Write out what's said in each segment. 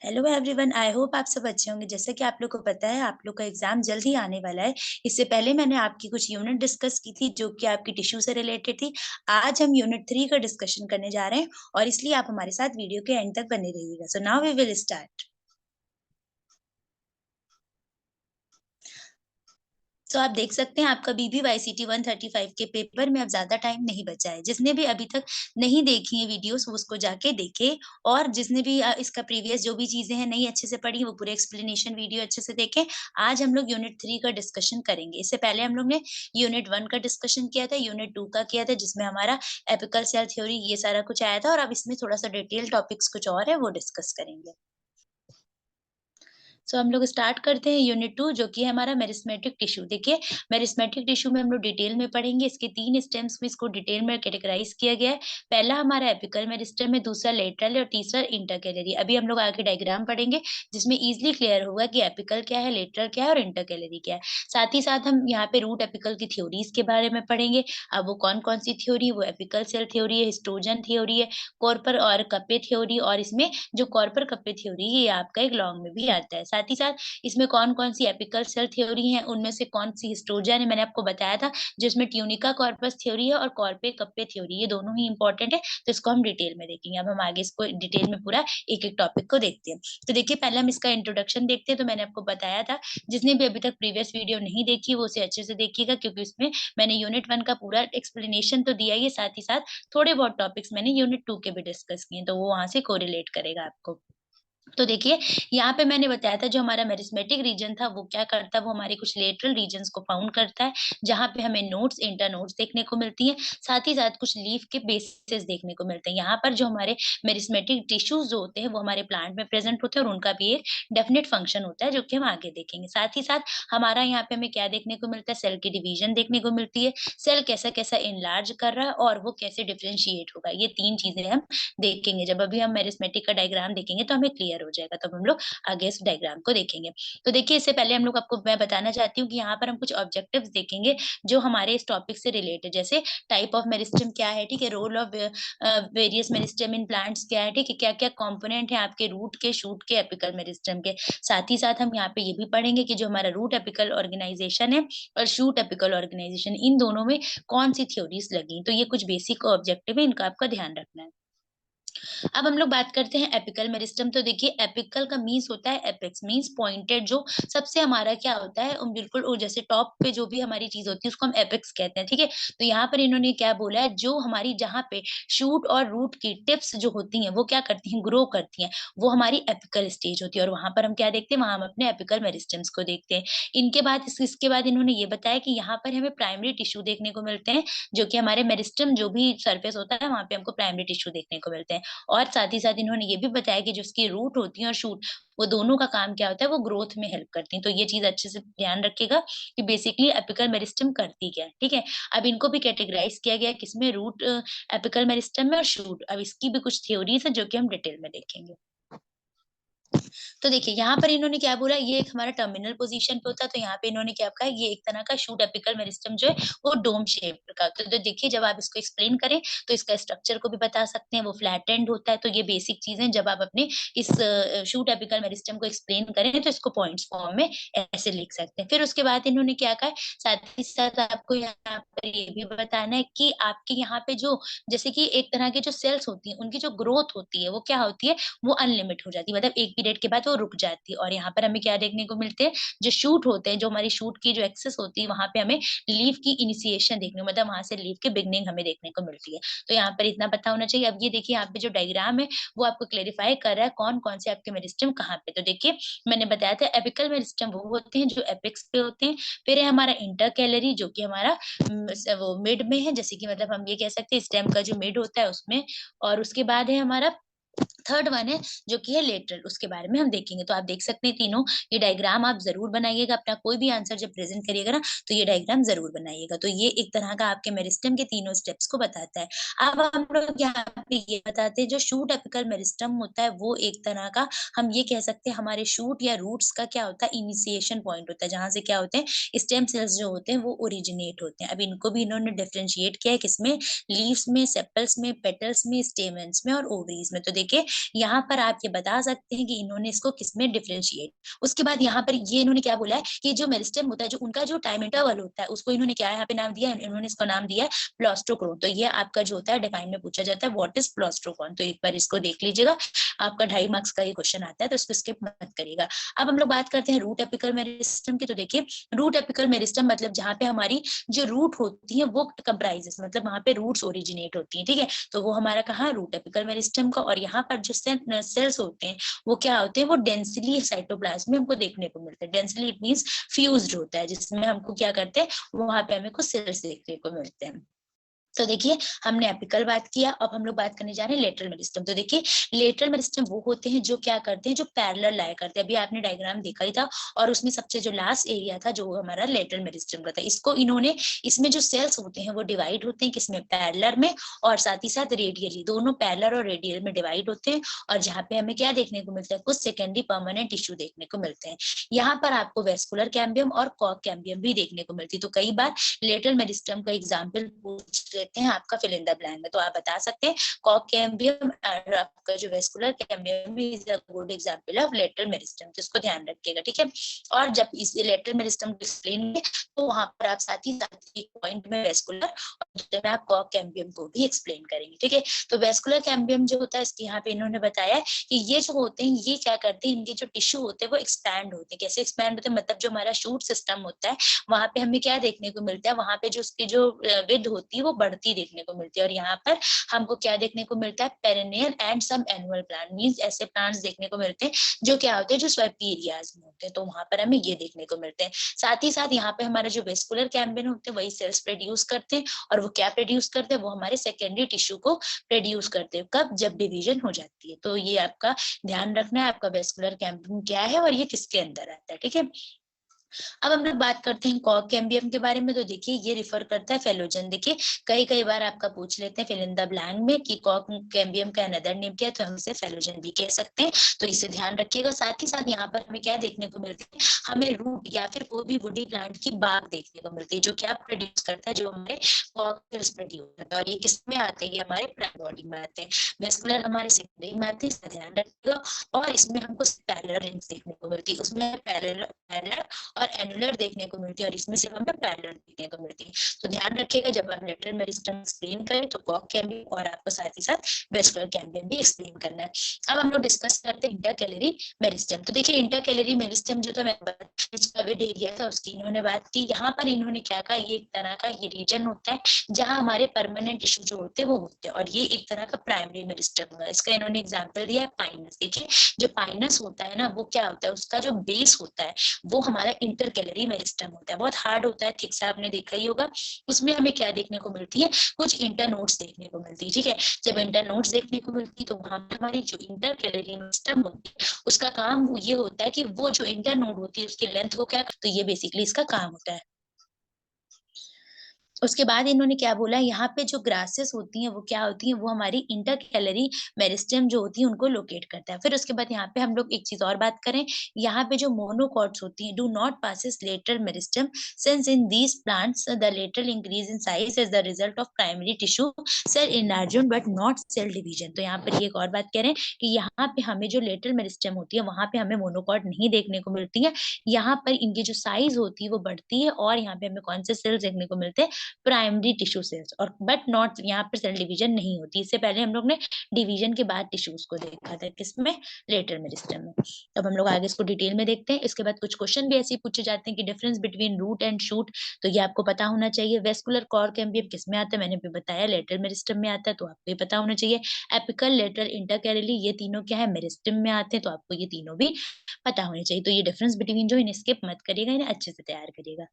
Hello everyone, I hope आप सब अच्छे होंगे। जैसा कि आप लोग को पता है, आप लोग का एग्जाम जल्द ही आने वाला है। इससे पहले मैंने आपकी कुछ यूनिट डिस्कस की थी जो कि आपकी टिश्यू से रिलेटेड थी। आज हम यूनिट 3 का डिस्कशन करने जा रहे हैं और इसलिए आप हमारे साथ वीडियो के एंड तक बने रहिएगा। So now we will start. तो आप देख सकते हैं आपका BBYCT 135 के पेपर में अब ज्यादा टाइम नहीं बचा है। जिसने भी अभी तक नहीं देखी है वीडियोस वो उसको जाके देखे, और जिसने भी इसका प्रीवियस जो भी चीजें हैं नहीं अच्छे से पढ़ी वो पूरे एक्सप्लेनेशन वीडियो अच्छे से देखें। आज हम लोग यूनिट 3 का डिस्कशन करेंगे। इससे पहले हम लोग ने यूनिट 1 का डिस्कशन किया था, यूनिट 2 का किया था, जिसमें हमारा एपिकल सेल थ्योरी ये सारा कुछ आया था, और अब इसमें थोड़ा सा डिटेल टॉपिक्स कुछ और है वो डिस्कस करेंगे। सो हम लोग स्टार्ट करते हैं यूनिट 2, जो कि है हमारा मेरिस्मेटिक टिश्यू। देखिए, मेरिस्मेटिक टिश्यू में हम लोग डिटेल में पढ़ेंगे। इसके 3 स्टेम्स में इसको डिटेल में कैटेगराइज किया गया है। पहला हमारा एपिकल मेरिस्टेम है, दूसरा लेटरल और तीसरा इंटरकैलरी। अभी हम लोग आगे डायग्राम पढ़ेंगे जिसमें इजीली क्लियर होगा कि एपिकल क्या है, लेटरल क्या है और इंटरकैलरी क्या है। साथ ही साथ हम यहाँ पे रूट एपिकल की थ्योरीज के बारे में पढ़ेंगे। अब वो कौन-कौन सी थ्योरी, वो एपिकल सेल थ्योरी है, हिस्टोजन थ्योरी है, कॉर्पर और कप्पे थ्योरी, और इसमें जो कॉर्पर कप्पे थ्योरी है ये आपका एक लॉन्ग में भी आता है। साथ ही साथ इसमें कौन-कौन सी एपिकल सेल थ्योरी है, उनमें से कौन सी हिस्टोजन है, मैंने आपको बताया था, जिसमें ट्यूनिका कॉर्पस थ्योरी है और कॉर्पे कप्पे थ्योरी, ये दोनों ही इंपॉर्टेंट है, तो इसको हम डिटेल में देखेंगे। अब हम आगे इसको डिटेल में पूरा एक-एक टॉपिक को देखते हैं। तो देखिए, पहले हम इसका इंट्रोडक्शन देखते हैं। तो मैंने आपको बताया था, जिसने भी अभी तक प्रीवियस वीडियो नहीं देखी वो उसे अच्छे से देखिएगा, क्योंकि उसमें मैंने यूनिट 1 का पूरा एक्सप्लेनेशन तो दिया ही है, साथ ही साथ थोड़े बहुत टॉपिक्स मैंने यूनिट 2 के भी डिस्कस किए हैं, तो वो वहाँ से कोरिलेट करेगा आपको। तो देखिए, यहाँ पे मैंने बताया था जो हमारा मेरिस्मेटिक रीजन था वो क्या करता है, वो हमारे कुछ लेटरल रीजन्स को फाउंड करता है, जहाँ पे हमें नोड्स, इंटर नोड्स देखने को मिलती हैं। साथ ही साथ कुछ लीफ के बेसिस देखने को मिलते हैं। यहाँ पर जो हमारे मेरिस्मेटिक टिश्यूज़ जो होते हैं वो हमारे प्लांट में प्रेज़ेंट होते हैं, और उनका भी एक डेफिनिट फंक्शन होता है जो कि हम आगे देखेंगे। साथ ही साथ हमारा यहाँ पे हमें क्या देखने को मिलता है, सेल की डिवीज़न देखने को मिलती है। सेल कैसा-कैसा एनलार्ज कर रहा है और वो कैसे डिफरेंशिएट होगा, ये 3 चीज़ें हम देखेंगे। जब अभी हम मेरिस्मेटिक का डायग्राम देखेंगे तो हमें क्लियर हो जाएगा, तब हम लोग आगे इस डायग्राम को देखेंगे। तो देखिए, इससे पहले हम लोग आपको मैं बताना चाहती हूँ कि यहाँ पर हम कुछ ऑब्जेक्टिव्स देखेंगे जो हमारे इस टॉपिक से रिलेटेड, जैसे टाइप ऑफ मेरिस्टेम क्या है, ठीक है, role of various meristem in plants क्या है, ठीक है, क्या-क्या कंपोनेंट है आपके रूट के, शूट के, एपिकल मेरिस्टेम के। साथ ही साथ हम यहाँ पे ये भी पढ़ेंगे कि जो हमारा रूट एपिकल ऑर्गेनाइजेशन है और शूट एपिकल ऑर्गेनाइजेशन, इन दोनों में कौन सी थ्योरीज लगी। तो ये कुछ बेसिक ऑब्जेक्टिव है, इनका आपका ध्यान रखना है। अब हम लोग बात करते हैं एपिकल मेरिस्टम। तो देखिए, एपिकल का मीन्स होता है, एपेक्स मीन्स पॉइंटेड, जो सबसे हमारा क्या होता है, बिल्कुल जैसे टॉप पे जो भी हमारी चीज होती है उसको हम एपेक्स कहते हैं, ठीक है। तो यहाँ पर इन्होंने क्या बोला है, जो हमारी जहाँ पे शूट और रूट की टिप्स जो होती हैं वो क्या करती हैं, ग्रो करती हैं, वो हमारी एपिकल स्टेज होती है, और वहां पर हम क्या देखते हैं, वहां हम अपने एपिकल मेरिस्टम्स को देखते हैं। इनके बाद इसके बाद इन्होंने ये बताया कि यहाँ पर हमें प्राइमरी टिश्यू देखने को मिलते हैं, जो कि हमारे मेरिस्टम जो भी सरफेस होता है वहां पे हमको प्राइमरी टिश्यू देखने को मिलते हैं। और साथ ही साथ इन्होंने ये भी बताया कि जो उसकी रूट होती है और शूट, वो दोनों का काम क्या होता है, वो ग्रोथ में हेल्प करती हैं। तो ये चीज़ अच्छे से ध्यान रखिएगा कि बेसिकली एपिकल मेरिस्टेम करती क्या है, ठीक है? अब इनको भी कैटेगराइज़ किया गया है किसमें, रूट एपिकल मेरिस्टेम में और शूट। अब इसकी भी कुछ थ्योरीज़ है जो कि हम डिटेल में देखेंगे। तो देखिए, यहाँ पर इन्होंने क्या बोला, ये एक हमारा टर्मिनल पोज़ीशन पे होता है, तो यहाँ पे इन्होंने क्या कहा, ये एक तरह का शूट एपिकल मेरिस्टेम जो है, वो डोम शेप का। तो देखिए, जब आप इसको एक्सप्लेन करें, तो इसका स्ट्रक्चर को भी बता सकते हैं, वो फ्लैटेंड होता है। तो ये बेसिक चीज़ें जब आप अपने इस शूट एपिकल मेरिस्टेम को एक्सप्लेन करें, तो इसको पॉइंट्स फॉर्म में ऐसे लिख सकते हैं। फिर उसके बाद इन्होंने क्या कहा है, साथ ही साथ आपको यहाँ पर ये भी बताना है कि आपके यहाँ पे जो, जैसे कि एक तरह की जो सेल्स होती हैं, उनकी जो ग्रोथ होती है, वो क्या होती है, वो अनलिमिट हो जाती है, मतलब एक पीरियड के बाद वो रुक जाती है। और यहाँ पर हमें क्या देखने को मिलते हैं, जो शूट होते हैं, जो हमारी शूट की जो एक्सेस होती है, वहां पे हमें लीफ की इनिशिएशन देखने को, मतलब वहां से लीफ की बिगनिंग हमें देखने को मिलती है। तो यहाँ पर इतना पता होना चाहिए। अब ये देखिए, यहाँ पे जो डायग्राम है वो आपको क्लेरिफाई कर रहा है कौन कौन से आपके मेरिस्टम कहाँ पे। तो देखिए, मैंने बताया था एपिकल मेरिस्टम वो होते हैं जो एपेक्स पे होते हैं। फिर है हमारा इंटर कैलरी, जो कि हमारा वो मिड में है, जैसे कि मतलब हम ये कह सकते हैं स्टेम का जो मिड होता है उसमें। और उसके बाद है हमारा थर्ड वन है, जो कि है लेटरल, उसके बारे में हम देखेंगे। तो आप देख सकते हैं तीनों, ये डायग्राम आप ज़रूर बनाइएगा, अपना कोई भी आंसर जब प्रेज़ेंट करिएगा ना, तो ये डायग्राम ज़रूर बनाइएगा। तो ये एक तरह का आपके मेरिस्टेम के तीनों स्टेप्स को बताता है। अब हम लोग यहाँ पे ये बताते हैं, जो शूट एपिकल मेरिस्टेम होता है, वो एक तरह का, हम ये कह सकते हैं, हमारे शूट या रूट्स का क्या होता है, इनिशिएशन पॉइंट होता है, जहाँ से क्या होते हैं, स्टेम सेल्स जो होते हैं, वो ओरिजिनेट होते हैं। अब इनको भी इन्होंने डिफरेंशिएट किया है किसमें, लीव्स में, सेपल्स में, पेटल्स में, स्टेमेंस में और ओवरीज में। तो देखिए, यहाँ पर आप ये बता सकते हैं कि इन्होंने इसको किसमें डिफरेंशिएट। उसके बाद यहाँ पर ये इन्होंने क्या बोला है कि जो मेरिस्टेम होता है, जो उनका जो टाइम इंटरवल होता है, उसको इन्होंने क्या यहाँ पे नाम दिया है, इन्होंने इसका नाम दिया है प्लास्टोक्रोन। तो ये आपका जो होता है डिफाइन में पूछा जाता है व्हाट इज प्लास्टोक्रोन। तो एक बार इसको देख लीजिएगा, आपका 2.5 मार्क्स का ये क्वेश्चन आता है, तो इसको स्किप मत करिएगा। अब हम लोग बात करते हैं रूट एपिकल मेरिस्टम की। तो देखिए रूट एपिकल मेरिस्टम मतलब जहाँ पे हमारी जो रूट होती है वो कंप्राइजेस, मतलब वहां पे रूट्स ओरिजिनेट होती है, ठीक है। तो वो हमारा कहाँ, रूट एपिकल मेरिस्टम का। और यहाँ पर जो सेल्स होते हैं वो क्या होते हैं, वो डेंसली साइटोप्लाज्म में हमको देखने को मिलते हैं। डेंसली इट मींस फ्यूज्ड होता है, जिसमें हमको क्या करते हैं, वहां पे हमें कुछ सेल्स देखने को मिलते हैं। तो देखिए हमने एपिकल बात किया, अब हम लोग बात करने जा रहे हैं लेटरल मेरिस्टम। तो देखिए लेटरल मेरिस्टम वो होते हैं जो क्या करते हैं, जो पैरेलल लाया करते हैं। अभी आपने डायग्राम देखा ही था, और उसमें सबसे जो लास्ट एरिया था जो हमारा लेटरल मेरिस्टम का था, इसको इन्होंने, इसमें जो सेल्स होते हैं वो डिवाइड होते हैं किसमें, पैरेलल में, और साथ ही साथ रेडियली, दोनों पैरेलल और रेडियल में डिवाइड होते हैं। और जहाँ पे हमें क्या देखने को मिलता है, कुछ सेकेंडरी परमानेंट टिश्यू देखने को मिलते हैं। यहाँ पर आपको वेस्कुलर कैम्बियम और कॉक कैम्बियम भी देखने को मिलती है। तो कई बार लेटरल मेरिस्टम का एग्जाम्पल पूछ लेते हैं आपका फिल इन द ब्लैंक में, तो आप बता सकते हैं कॉक कैम्बियम और आपका जो vascular cambium is a good example of lateral meristem. तो इसको ध्यान रखिएगा, ठीक है। और जब इस लेटरल मेरिस्टम को एक्सप्लेन करें तो वहां पर आप साथ ही साथ एक पॉइंट में वेस्कुलर और दूसरे में आप कॉक कैम्बियम को भी एक्सप्लेन करेंगे, ठीक है। तो वेस्कुलर कैम्बियम जो होता है, इसके यहाँ पे इन्होंने बताया कि ये जो होते हैं ये क्या करते हैं, इनके जो टिश्यू होते हैं वो एक्सपैंड होते हैं। कैसे एक्सपैंड होते हैं, मतलब जो हमारा शूट सिस्टम होता है वहां पे हमें क्या देखने को मिलता है, वहां पे जो उसकी जो विड्थ होती है वो बढ़ती देखने को मिलती है। और यहाँ पर हमको क्या देखने को मिलता है, perennial and some annual plant, means ऐसे प्लांट्स देखने को मिलते हैं जो क्या होते हैं, जो स्वैपी एरियाज में होते हैं। तो वहां पर हमें ये देखने को मिलते हैं। साथ ही साथ यहाँ पे हमारा जो वेस्कुलर कैम्बियम होते हैं वही सेल्स प्रोड्यूस करते हैं, और वो क्या प्रोड्यूस करते हैं, वो हमारे सेकेंडरी टिश्यू को प्रोड्यूस करते हैं। कब, जब डिवीजन हो जाती है। तो ये आपका ध्यान रखना है, आपका वेस्कुलर कैम्बियम क्या है और ये किसके अंदर आता है, ठीक है। अब हम लोग बात करते हैं कॉक कैम्बियम के बारे में। तो देखिए ये रिफर करता है फेलोजन। देखिए कई कई बार आपका पूछ लेते हैं फिल इन द ब्लैंक में कि कॉक कैम्बियम का अनदर नेम क्या है, तो हम इसे फेलोजन भी कह सकते हैं। तो इसे ध्यान रखिएगा। साथ ही साथ यहाँ पर हमें क्या देखने को मिलती है, हमें रूट या फिर कोई भी वुडी प्लांट की बाग देखने को मिलती है, जो क्या प्रोड्यूस करता है, जो हमारे कॉक प्रोड्यूस करता है। और ये किसमें आते हैं, ये हमारे प्लांट बॉडी में आते हैं। वेस्कुलर हमारे सेकेंडरी में आते हैं, इसका ध्यान रखिएगा। और इसमें हमको पैरेलल रिंग्स देखने को मिलती है, उसमें पैरेलल और एनुलर देखने को मिलती है, और इसमें सिर्फ हमें पैरेलल देखने को मिलती है। तो ध्यान रखिएगा जब आप लेटरल मेरिस्टम एक्सप्लेन करें तो कॉक कैम्बियम और आपको साथ ही साथ वेस्कुलर कैम्बियम भी एक्सप्लेन करना है। अब हम लोग डिस्कस करते हैं इंटरकैलरी मेरिस्टम। तो देखिए इंटरकैलरी मेरिस्टम जो था, कोविड एरिया था उसकी इन्होंने बात की। यहाँ पर इन्होंने क्या कहा, ये एक तरह का ये रीजन होता है जहाँ हमारे परमानेंट टिश्यू जो होते हैं वो होते हैं, और ये एक तरह का प्राइमरी मेरिस्टम है। इसका इन्होंने एग्जाम्पल दिया है पाइनस। देखिए जो पाइनस होता है ना, वो क्या होता है, उसका जो बेस होता है वो हमारा इंटरकैलरी मेरिस्टम होता है। बहुत हार्ड होता है, ठीक से आपने देखा ही होगा। उसमें हमें क्या देखने को मिलती है, कुछ इंटरनोड्स देखने को मिलती है, ठीक है। जब इंटरनोड्स देखने को मिलती है तो वहां पर हमारी जो इंटरकैलरी मेरिस्टम होती है उसका काम ये होता है कि वो जो इंटरनोड होती है उसकी लेंथ को क्या, तो ये बेसिकली इसका काम होता है। उसके बाद इन्होंने क्या बोला, यहाँ पे जो ग्रासेस होती हैं वो क्या होती हैं, वो हमारी इंटरकैलरी मेरिस्टेम जो होती है उनको लोकेट करता है। फिर उसके बाद यहाँ पे हम लोग एक चीज और बात करें, यहाँ पे जो मोनोकॉट्स होती हैं do not passes lateral meristem since in these plants the lateral increase in size as the result of primary tissue cell enlargement but not cell division. तो यहाँ पर ये एक और बात कह रहे हैं कि यहाँ पे हमें जो लेटरल मेरिस्टेम होती है वहां पे हमें मोनोकॉट नहीं देखने को मिलती है। यहाँ पर इनकी जो साइज होती है वो बढ़ती है, और यहाँ पे हमें कौन से सेल्स देखने को मिलते हैं, प्राइमरी टिश्यू सेल्स। और बट नॉट, यहाँ पर सेल डिवीजन नहीं होती। इससे पहले हम लोग ने डिवीजन के बाद टिश्यूज को देखा था, किसमें, लेटरल मेरिस्टेम में। अब हम लोग आगे इसको डिटेल में देखते हैं। इसके बाद कुछ क्वेश्चन भी ऐसे पूछे जाते हैं कि difference between root and shoot, तो ये आपको पता होना चाहिए। वेस्कुलर कॉर्क कैम्बियम किस में आता है, मैंने भी बताया लेटरल मेरिस्टेम में आता है, तो आपको ये पता होना चाहिए। एपिकल, लेटरल, इंटरकैलरी, ये तीनों क्या है, मेरिस्टेम में आते हैं, तो आपको ये तीनों भी पता होने चाहिए। तो ये डिफरेंस बिटवीन जो, इन्हें स्किप मत करिएगा, इन्हें अच्छे से तैयार करिएगा।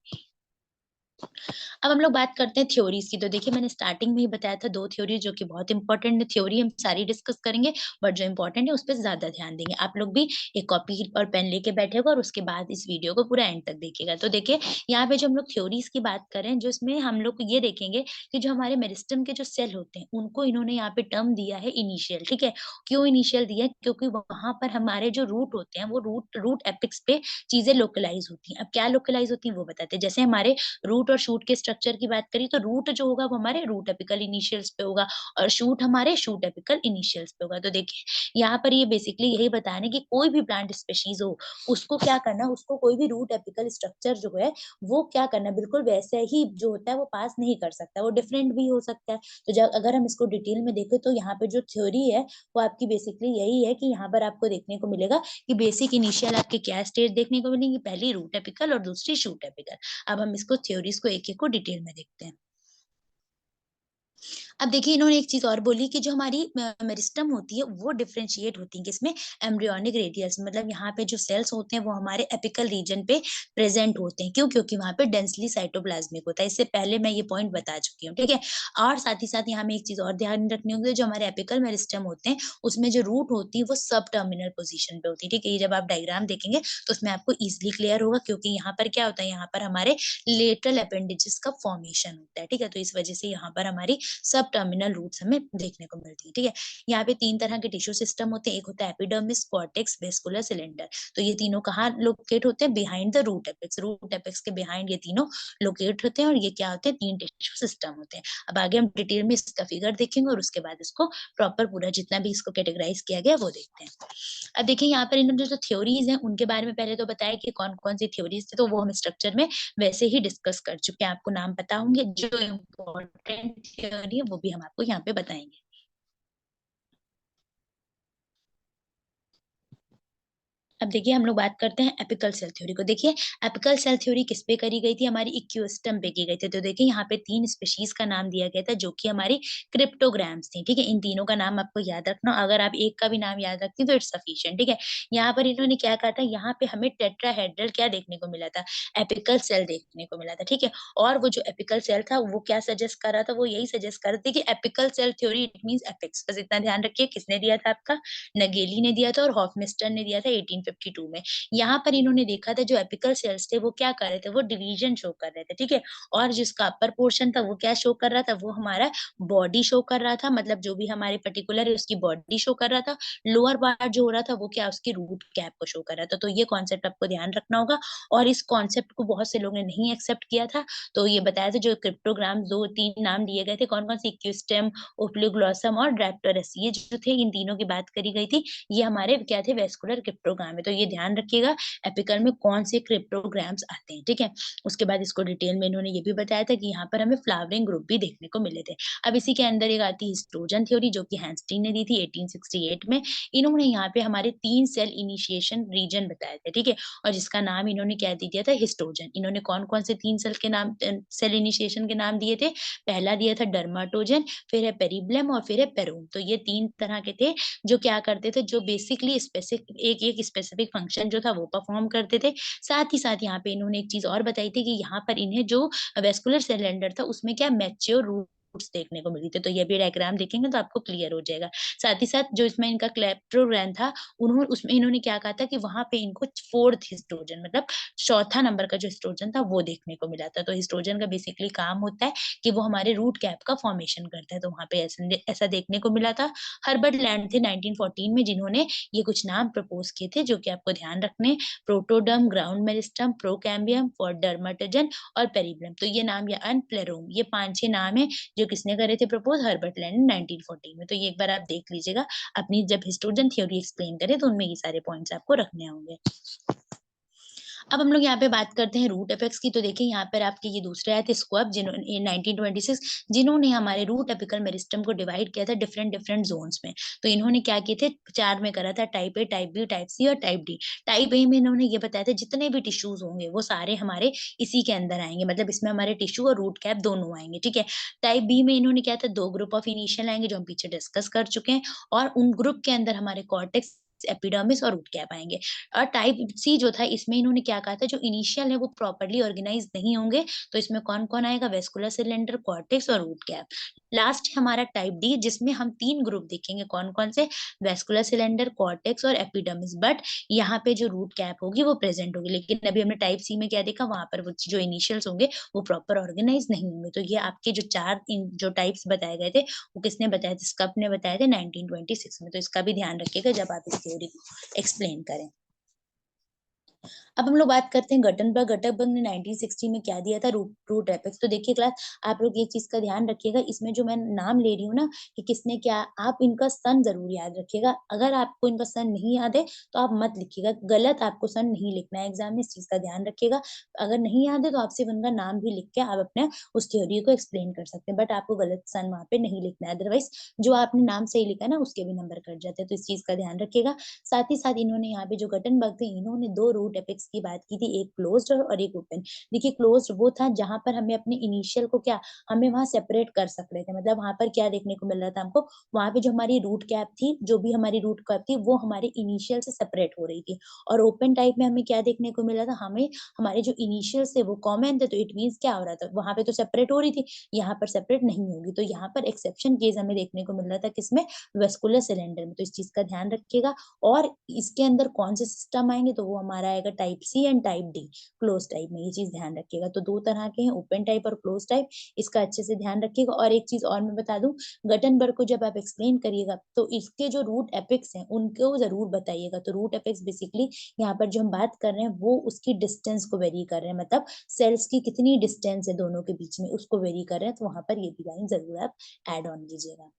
अब हम लोग बात करते हैं थ्योरीज की। तो देखिए मैंने स्टार्टिंग में ही बताया था दो थ्योरी जो कि बहुत इंपॉर्टेंट है। थ्योरी हम सारी डिस्कस करेंगे, बट जो इंपॉर्टेंट है उस पर ज्यादा ध्यान देंगे। आप लोग भी एक कॉपी और पेन लेके बैठेगा और उसके बाद इस वीडियो को पूरा एंड तक देखिएगा। तो देखिए यहाँ पे जो हम लोग थ्योरीज की बात करें, जो इसमें हम लोग ये देखेंगे कि जो हमारे मेरिस्टम के जो सेल होते हैं उनको इन्होंने यहाँ पे टर्म दिया है इनिशियल, ठीक है। क्यों इनिशियल दिया है, क्योंकि वहां पर हमारे जो रूट होते हैं वो रूट एपिक्स पे चीजें लोकलाइज होती हैं। अब क्या लोकलाइज होती है वो बताते हैं। जैसे हमारे रूट और शूट के स्ट्रक्चर की बात करें तो रूट जो होगा वो हमारे रूट एपिकल इनिशियल्स पे होगा और शूट हमारे शूट एपिकल इनिशियल्स पे होगा। तो देखिए यहाँ पर ये बेसिकली यही बता रहे हैं कि कोई भी प्लांट स्पेशीज हो उसको क्या करना, उसको कोई भी रूट एपिकल स्ट्रक्चर जो है वो क्या करना, बिल्कुल वैसे ही जो होता है वो पास नहीं कर सकता, वो डिफरेंट भी हो सकता है। तो जब अगर हम इसको डिटेल में देखें तो यहाँ पे जो थ्योरी है वो आपकी बेसिकली यही है कि यहाँ पर आपको देखने को मिलेगा कि बेसिक इनिशियल आपके क्या स्टेज देखने को मिलेंगी, पहली रूट एपिकल और दूसरी शूट एपिकल। अब हम इसको थ्योरीज को एक एक को डिटेल में देखते हैं। अब देखिए इन्होंने एक चीज और बोली कि जो हमारी मेरिस्टम होती है वो डिफरेंशिएट होती है किसमें, एम्ब्रियोनिक रेडियस, मतलब यहाँ पे जो सेल्स होते हैं वो हमारे एपिकल रीजन पे प्रेजेंट होते हैं। क्यों? क्योंकि वहां पे डेंसली साइटोप्लाज्मिक होता है। इससे पहले मैं ये पॉइंट बता चुकी हूँ, ठीक है। और साथ ही साथ यहाँ में एक चीज और ध्यान रखनी होगी, जो हमारे एपिकल मेरिस्टम होते हैं उसमें जो रूट होती है वो सब टर्मिनल पोजिशन पे होती है, ठीक है। ये जब आप डायग्राम देखेंगे तो उसमें आपको इजिली क्लियर होगा, क्योंकि यहाँ पर क्या होता है, यहाँ पर हमारे लेटरल अपेंडेजेस का फॉर्मेशन होता है, ठीक है। तो इस वजह से यहाँ पर हमारी सब टर्मिनल रूट्स हमें देखने को मिलती है, ठीक है। यहाँ पे 3 तरह के टिश्यू सिस्टम होते हैं, एक होता है एपिडर्मिस, कॉर्टेक्स, वेस्कुलर, सिलेंडर। तो ये तीनों कहाँ लोकेट होते हैं, behind the root apex, root apex के बिहाइंड ये तीनों लोकेट होते हैं, और ये क्या होते हैं, 3 टिश्यू सिस्टम होते हैं। अब आगे हम डिटेल में इसका फिगर देखेंगे और उसके बाद इसको प्रॉपर पूरा जितना भी इसको कैटेगराइज किया गया वो देखते हैं। अब देखिए यहाँ पर इन्होंने जो थ्योरीज हैं उनके बारे में पहले तो बताया कि कौन कौन सी थ्योरीज थी, तो वो हम स्ट्रक्चर में वैसे ही डिस्कस कर चुके हैं, आपको नाम पता होंगे। जो इम्पोर्टेंट थ्योरी है वो भी हम आपको यहाँ पे बताएंगे। अब देखिए हम लोग बात करते हैं एपिकल सेल थ्योरी को। देखिए एपिकल सेल थ्योरी किस पे करी गई थी, हमारी इक्विस्टम पे की गई थी। तो देखिए यहाँ पे 3 स्पीशीज का नाम दिया गया था जो कि हमारी क्रिप्टोग्राम्स थी, ठीक है। इन तीनों का नाम आपको याद रखना, अगर आप एक का भी नाम याद रखती तो इट्स सफिशिएंट, ठीक है। यहाँ पर इन्होंने क्या कहा था, यहाँ पे हमें टेट्राहेड्रल क्या देखने को मिला था, एपिकल सेल देखने को मिला था, ठीक है। और वो जो एपिकल सेल था वो क्या सजेस्ट कर रहा था, वो यही सजेस्ट कर रहा था कि apical cell theory it means apex. बस इतना ध्यान रखिए, किसने दिया था, आपका नगेली ने दिया था और हॉफमिस्टर ने दिया था 1852 में। यहाँ पर इन्होंने देखा था जो एपिकल सेल्स थे वो क्या कर रहे थे, वो डिवीजन शो कर रहे थे, ठीक है। और जिसका अपर पोर्शन था वो क्या शो कर रहा था, वो हमारा बॉडी शो कर रहा था, मतलब जो भी हमारे पर्टिकुलर है उसकी बॉडी शो कर रहा था। लोअर पार्ट जो हो रहा था वो क्या, उसकी रूट कैप को शो कर रहा था। तो ये कॉन्सेप्ट आपको ध्यान रखना होगा, और इस कॉन्सेप्ट को बहुत से लोगों ने नहीं एक्सेप्ट किया था। तो ये बताया था जो क्रिप्टोग्राम, 2-3 नाम दिए गए थे, कौन कौन सी, इक्विस्टम, ओफ्लोग्लोसम और ड्रैप्टोरस, ये जो थे इन तीनों की बात करी गई थी। ये हमारे क्या थे, वेस्कुलर क्रिप्टोग्राम है। तो ये ध्यान रखिएगा एपिकल में कौन से क्रिप्टोग्राम्स आते हैं, ठीक है। उसके बाद इसको डिटेल में इन्होंने ये भी बताया था कि यहाँ पर हमें फ्लावरिंग ग्रुप भी देखने को मिले थे। अब इसी के अंदर एक आती है हिस्टोजन थ्योरी, जो कि हैंस्टीन ने दी थी 1868 में। इन्होंने यहाँ पे हमारे 3 सेल इनिशिएशन रीजन बताए थे, ठीक है। और जिसका नाम इन्होंने क्या दे दिया था, हिस्टोजन। इन्होंने कौन कौन से 3 सेल के नाम, सेल इनिशिएशन के नाम दिए थे, पहला दिया था डर्माटोजन, फिर है पेरिब्लम और फिर है पेरोम। तो ये 3 तरह के थे जो क्या करते थे, जो बेसिकली स्पेसिफिक एक एक स्पेसिफिक फंक्शन जो था वो परफॉर्म करते थे। साथ ही साथ यहाँ पे इन्होंने एक चीज और बताई थी कि यहाँ पर इन्हें जो वेस्कुलर सिलेंडर था उसमें क्या मैच्योर रूट्स देखने को मिली थी। तो ये भी डायग्राम देखेंगे तो आपको क्लियर हो जाएगा। साथ ही साथ जो इसमें इनका क्लेप्टोग्राम था, उन्होंने उसमें इन्होंने क्या कहा था कि वहां पे इनको फोर्थ हिस्टोजन, मतलब चौथा नंबर का जो हिस्टोजन था वो देखने को मिला था। तो हिस्टोजन का बेसिकली काम होता है कि वो हमारे रूट कैप का फॉर्मेशन करता है। तो वहां पे ऐसा ऐसा देखने को मिला था। हर्बर्ट लैंड थे 1914 में, जिन्होंने ये कुछ नाम प्रपोज किए थे जो कि आपको ध्यान रखने, protoderm, ground meristem, procambium, for dermatogen और पेरिब्लम। तो ये नाम, या अनप्लेरोम, ये 5-6 नाम है जो किसने करे थे प्रपोज, हर्बर्ट लैंड ने 1914 में। तो ये एक बार आप देख लीजिएगा, अपनी जब हिस्टोजन थ्योरी एक्सप्लेन करें तो उनमें ये सारे पॉइंट्स आपको रखने होंगे। अब हम लोग यहाँ पे बात करते हैं रूट इफेक्ट्स की। तो देखिए यहाँ पर आपके ये दूसरे आए थे स्क्वब, जिन्होंने 1926, जिन्होंने हमारे रूट एपिकल मेरिस्टम को डिवाइड किया था डिफरेंट डिफरेंट जोन्स में। तो इन्होंने क्या किए थे, 4 में करा था, type A, type B, type C और टाइप डी। टाइप ए में इन्होंने ये बताया था जितने भी टिश्यूज होंगे वो सारे हमारे इसी के अंदर आएंगे, मतलब इसमें हमारे टिश्यू और रूट कैप दोनों आएंगे, ठीक है। टाइप बी में इन्होंने क्या था, 2 ग्रुप ऑफ इनिशियल आएंगे जो हम पीछे डिस्कस कर चुके हैं, और उन ग्रुप के अंदर हमारे कॉर्टेक्स, एपिडर्मिस और रूट कैप आएंगे। और टाइप सी जो था, इसमें इन्होंने क्या कहा था, जो इनिशियल है वो प्रॉपर्ली ऑर्गेनाइज नहीं होंगे। तो इसमें कौन कौन आएगा, वेस्कुलर सिलेंडर, कॉर्टेक्स और रूट कैप। लास्ट है हमारा टाइप डी, जिसमें हम 3 ग्रुप देखेंगे, कौन कौन से, वेस्कुलर सिलेंडर, कॉर्टेक्स और एपिडर्मिस। बट यहाँ पे जो रूट कैप होगी वो प्रेजेंट होगी, लेकिन अभी हमने टाइप सी में क्या देखा, वहां पर वो जो इनिशियल्स होंगे वो प्रॉपर ऑर्गेनाइज नहीं होंगे। तो ये आपके जो 4 जो टाइप्स बताए गए थे वो किसने बताए थे, स्कप ने बताए थे 1926 में। तो इसका भी ध्यान रखिएगा जब आप इस थ्योरी को एक्सप्लेन करें। अब हम लोग बात करते हैं गटनबर्ग। गटनबर्ग ने 1960 में क्या दिया था, रूट रूट एपेक्स। तो देखिए क्लास, आप लोग ये चीज़ का ध्यान रखिएगा, इसमें जो मैं नाम ले रही हूँ ना कि किसने क्या, आप इनका सन ज़रूर याद रखिएगा। अगर आपको इनका सन नहीं याद है, तो आप मत लिखिएगा, गलत आपको सन नहीं लिखना है एग्ज़ाम में, इस चीज़ का ध्यान रखिएगा। अगर नहीं याद है, तो आप सिर्फ़ उनका नाम भी लिख के आप अपने उस थ्योरी को एक्सप्लेन कर सकते हैं, बट आपको गलत सन वहाँ पे नहीं लिखना है, अदरवाइज़ जो आपने नाम सही लिखा है ना, उसके भी नंबर कट जाते हैं, तो इस चीज़ का ध्यान रखिएगा। साथ ही साथ इन्होंने यहाँ पे जो गटनबर्ग थे, इन्होंने 2 रूट एपेक्स की बात की थी, एक क्लोज़्ड और एक ओपन। देखिए क्लोज़्ड वो था जहाँ पर हमें अपने इनिशियल को क्या, हमें वहाँ सेपरेट कर सक रहे थे। मतलब वहाँ पर क्या देखने को मिल रहा था हमको, वहाँ पे जो हमारी रूट कैप थी, जो भी हमारी रूट कैप थी, वो हमारे इनिशियल से सेपरेट हो रही थी। और ओपन टाइप में हमें क्या देखने को मिला था, हमें हमारे जो इनिशियल्स थे वो कॉमन थे, तो इट मीन्स क्या हो रहा था, वहाँ पे तो सेपरेट हो रही थी, यहाँ पर सेपरेट नहीं होगी। तो यहाँ पर एक्सेप्शन केस हमें देखने को मिल रहा था किसमें, वेस्कुलर सिलेंडर में। तो इस चीज़ का ध्यान रखिएगा। और इसके अंदर कौन से सिस्टम आएँगे, तो वो हमारा आएगा type C and type D, close type में, ये चीज़ ध्यान रखिएगा। तो 2 तरह के हैं, ओपन टाइप और क्लोज़ टाइप, इसका अच्छे से ध्यान रखिएगा। और एक चीज़ और मैं बता दूँ, गटनबर्ग को जब आप एक्सप्लेन करिएगा, तो इसके जो रूट एपिक्स हैं, उनको ज़रूर बताइएगा। तो रूट एपिक्स बेसिकली यहाँ पर जो हम बात कर रहे हैं, वो उसकी डिस्टेंस को वेरी कर रहे हैं, मतलब सेल्स की कितनी डिस्टेंस है दोनों के बीच में, उसको वेरी कर रहे हैं, तो वहाँ पर ये भी लाइन ज़रूर आप ऐड ऑन कीजिएगा।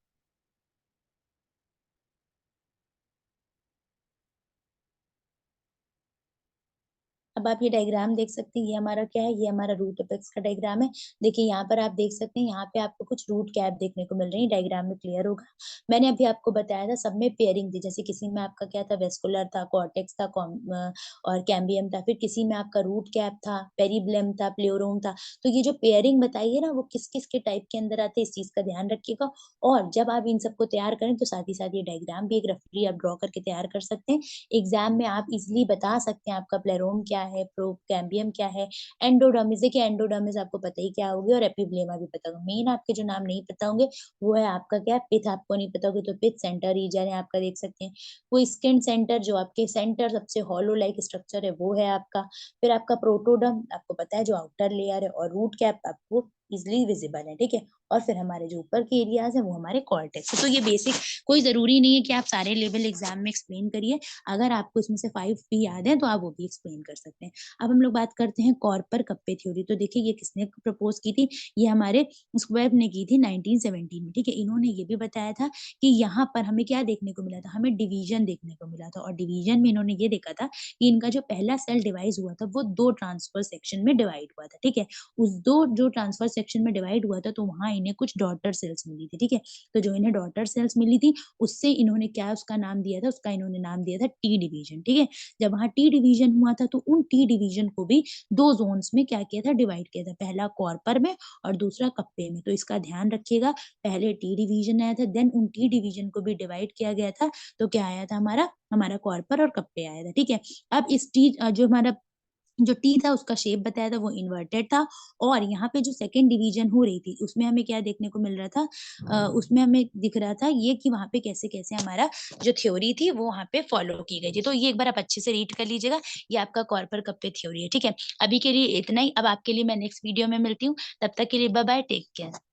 अब आप ये डायग्राम देख सकते हैं, ये हमारा क्या है, ये हमारा रूट अपेक्स का डायग्राम है। देखिए यहाँ पर आप देख सकते हैं, यहाँ पे आपको कुछ रूट कैप देखने को मिल रही है, डायग्राम में क्लियर होगा। मैंने अभी आपको बताया था सब में पेयरिंग थी, जैसे किसी में आपका क्या था, वेस्कुलर था, कॉर्टेक्स था, और कैम्बियम था, फिर किसी में आपका रूट कैप था, पेरिब्लम था, प्लेरोम था। तो ये जो पेयरिंग बताई है ना, वो किस-किस के टाइप के अंदर आते हैं, इस चीज़ का ध्यान रखिएगा। और जब आप इन सबको तैयार करें, तो साथ ही साथ ये डायग्राम भी एक रफली आप ड्रॉ करके तैयार कर सकते हैं। एग्ज़ाम में आप इज़िली बता सकते हैं आपका प्लेरोम क्या है, प्रोकैम्बियम क्या है, एंडोडर्मिस। देखिए एंडोडर्मिस आपको पता ही क्या होगी, और एपिब्लेमा भी पता होगा। मेन आपके जो नाम नहीं पता होंगे, वो है आपका क्या, पिथ आपको नहीं पता होगी, तो पिथ सेंटर रीजन है आपका, देख सकते हैं। कोई स्किन सेंटर, जो आपके सेंटर सबसे हॉलो लाइक स्ट्रक्चर है, वो है आपका। फिर आपका प्रोटोडर्म आपको पता है, जो आउटर लेयर है, और रूट कैप आपको इज़िली विज़िबल है, ठीक है? और फिर हमारे जो ऊपर के एरियाज़ हैं, वो हमारे कॉर्टेक्स है। तो ये बेसिक, कोई ज़रूरी नहीं है कि आप सारे लेवल एग्ज़ाम में एक्सप्लेन करिए। अगर आपको इसमें से 5 भी याद हैं, तो आप वो भी एक्सप्लेन कर सकते हैं। अब हम लोग बात करते हैं कॉर्पर कप्पे थ्योरी। तो देखिए ये किसने प्रपोज़ की थी? ये हमारे स्क्वेब ने की थी 1917 में, ठीक है? इन्होंने ये भी बताया था कि यहाँ पर हमें क्या देखने को मिला था? हमें डिवीज़न देखने को मिला था, और डिवीज़न में इन्होंने ये देखा था कि इनका जो पहला सेल डिवाइज़ हुआ था, वो 2 ट्रांसफर सेक्शन में डिवाइड हुआ था, ठीक है? उस 2 जो ट्रांसफर सेक्शन में डिवाइड हुआ था, तो वहाँ इन्हें कुछ डॉटर सेल्स मिली थी, ठीक है? तो जो इन्हें डॉटर सेल्स मिली थी, उससे इन्होंने क्या उसका नाम दिया था, उसका इन्होंने नाम दिया था टी डिवीज़न, ठीक है? जब वहाँ टी डिवीज़न हुआ था, तो उन टी डिवीज़न को भी 2 ज़ोन्स में क्या किया था, डिवाइड किया था। पहला कॉर्पर में और दूसरा कप्पे में। तो इसका ध्यान रखिएगा, पहले टी डिवीज़न आया था, देन उन टी डिवीज़न को भी डिवाइड किया गया था, तो क्या आया था हमारा, हमारा कॉर्पर और कप्पे आया था, ठीक है? अब इस जो हमारा जो टी था, उसका शेप बताया था, वो इन्वर्टेड था। और यहाँ पे जो सेकंड डिवीज़न हो रही थी, उसमें हमें क्या देखने को मिल रहा था, उसमें हमें दिख रहा था ये कि वहाँ पे कैसे-कैसे हमारा जो थ्योरी थी, वो वहाँ पे फ़ॉलो की गई थी। तो ये एक बार आप अच्छे से रीड कर लीजिएगा, ये आपका कॉर्पर कप्पे थ्योरी है, ठीक है? अभी के लिए इतना ही, अब आपके लिए मैं नेक्स्ट वीडियो में मिलती हूँ, तब तक के लिए बाय-बाय, टेक केयर।